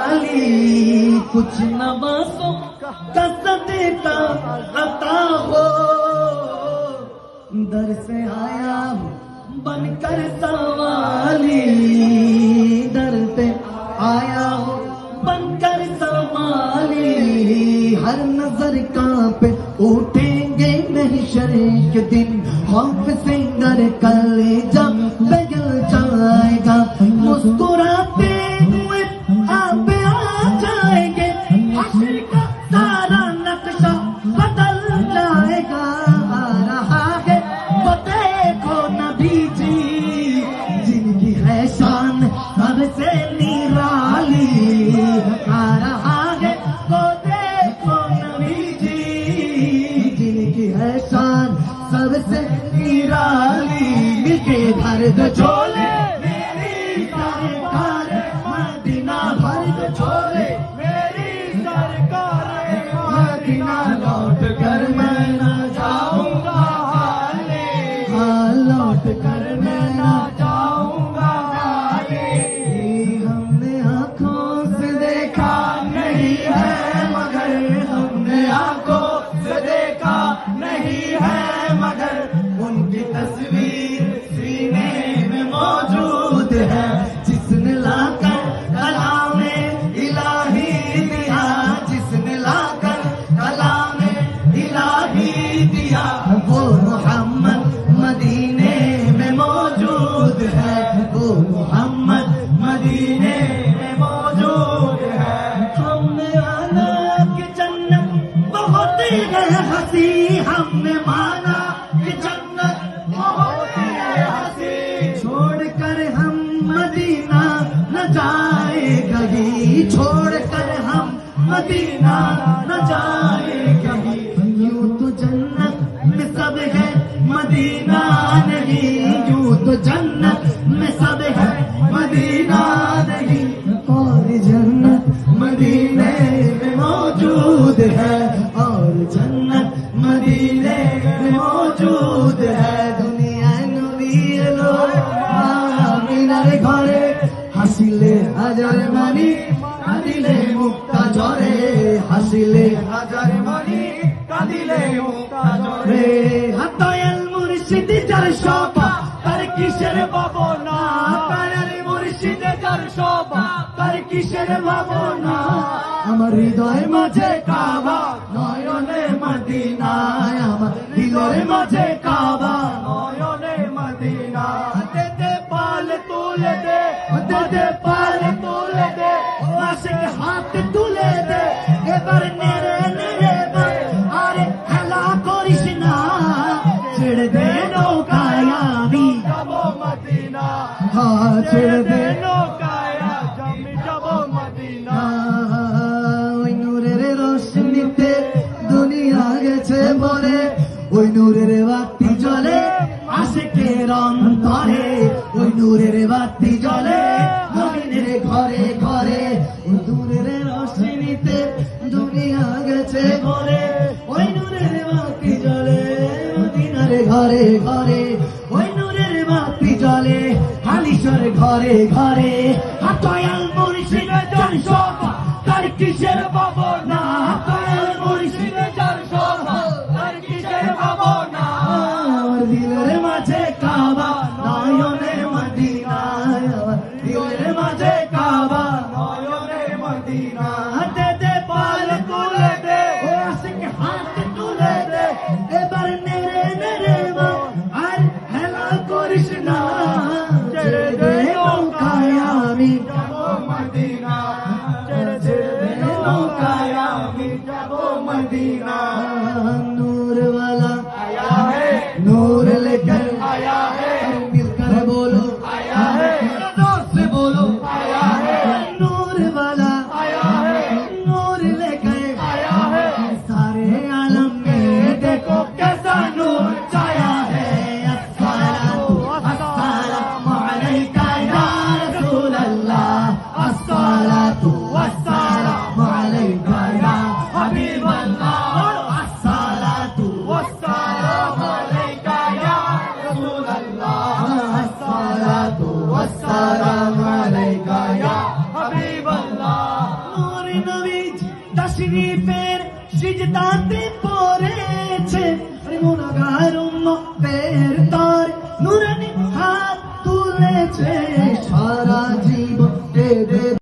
والی کچھ نوازوں کا صدقہ عطا ہو در سے آیا ہوں بن کر سوالی در پہ آیا ہوں بن کر سوالی ہر نظر کانپے اٹھیں گے محشر کے دن خوف سے ڈر کلیجہ پگھل جائے گا مسکراتے ہوئے آپ آ جائیں گے حشر کا سارا نقشہ بدل جائے گا آ رہا ہے وہ دیکھو نبی جی جن کی ہے شان سب سے نرالی آ رہا ہے وہ دیکھو نبی جی جن کی ہے شان سب سے نرالی مل کے بھر دو جھولے میری سرکار مدینہ بھر دو جھولے میری سرکار مدینہ لوٹ کر میں نہ جاؤں گا ہاں لوٹ کر میں نہ جاؤں گا ہم نے آنکھوں سے دیکھا نہیں ہے مگر ہم نے آنکھوں سے دیکھا نہیں ہے مگر ان کی تصویر سینے میں موجود ہے جس نے لا کر کلام الہی دیا جس نے لا کر کلام الہی دیا وہ محمد مدینے میں موجود ہے وہ محمد مدینے میں موجود ہے ہم نے آنا کہ جنت بہت ہے ہنسی ہم نے مانا کہ جنت بہت ہے ہنسی چھوڑ کر ہم مدینہ نہ جائے کہیں چھوڑ کر ہم مدینہ نہ جائے کہیں یوں تو جنت میں سب ہے مدینہ نہیں یوں تو جنت میں سب ہے مدینہ نہیں اور جنت مدینے میں موجود ہے اور جنت مدینے میں موجود ہے دنیا نبی لوگ আমিনার ঘরে হাসিলে হাজার মানি কাঁদিলে মুক্তা ঝরে হাসিলে হাজার মানি কাঁদিলে মুক্তা ঝরে দয়াল মুর্শিদ যার শোভা তার কিসের ভাবনা দয়াল মুর্শিদ যার শোভা তার কিসের ভাবনা আমার হৃদয় মাঝে কাবা নয়নে মদিনা আমার হৃদয় মাঝে কাবা নয়নে মদিনা দে পাল তুলে দে দে পাল তুলে দে আশিক হাত তুলে দে এবার নেড়ে নেড়ে দে আরে খেলা করিস না ছেড়ে দে নৌকায় আমি যাবো মদিনা হ্যাঁ ছেড়ে দে নৌকায় আমি যাবো মদিনা ওই নূরের রোশনীতে দুনিয়া গেছে বলে ওই নূরের বাতি জ্বলে আশিকের অন্তরে ওই নূরের বাতি জ্বলে মুমিনের ঘরে ঘরে ওই নূরের রোশনীতে দুনিয়া গেছে বলে ওই নূরের বাতি জ্বলে মদিনার ঘরে ঘরে ওই নূরের বাতি জ্বলে হালিশর ঘরে ঘরে দয়াল মুর্শিদ যার শোভা তার কিসের ভাবনা দয়াল মুর্শিদ যার শোভা তার কিসের ভাবনা আমার দিলের মাঝে কাবা নয়নে মদিনা আমার দিলের মাঝে কাবা নয়নে মদিনা দে দে পাল তুলে দে ও আশিক হাত তুলে দে এবার নেড়ে নেড়ে আর হেলা করিস না ছেড়ে দে নৌকায় আমি যাবো মদিনা ছেড়ে দে নৌকায় আমি যাবো মদিনা नूर वाला आया है नूर लेकर आया है मिलकर बोलो आया है जोर से बोलो आया है नूर वाला आया है नूर लेकर आया है सारे आलम में देखो कैसा नूर छाया है अस्सलातु अस्सलामु अलैका या रसूल अल्लाह अस्सलातु শরীফের সিজদাতে পড়েছে গুনাহগার উম্মতের তার নুরানি হাত তুলেছে সারা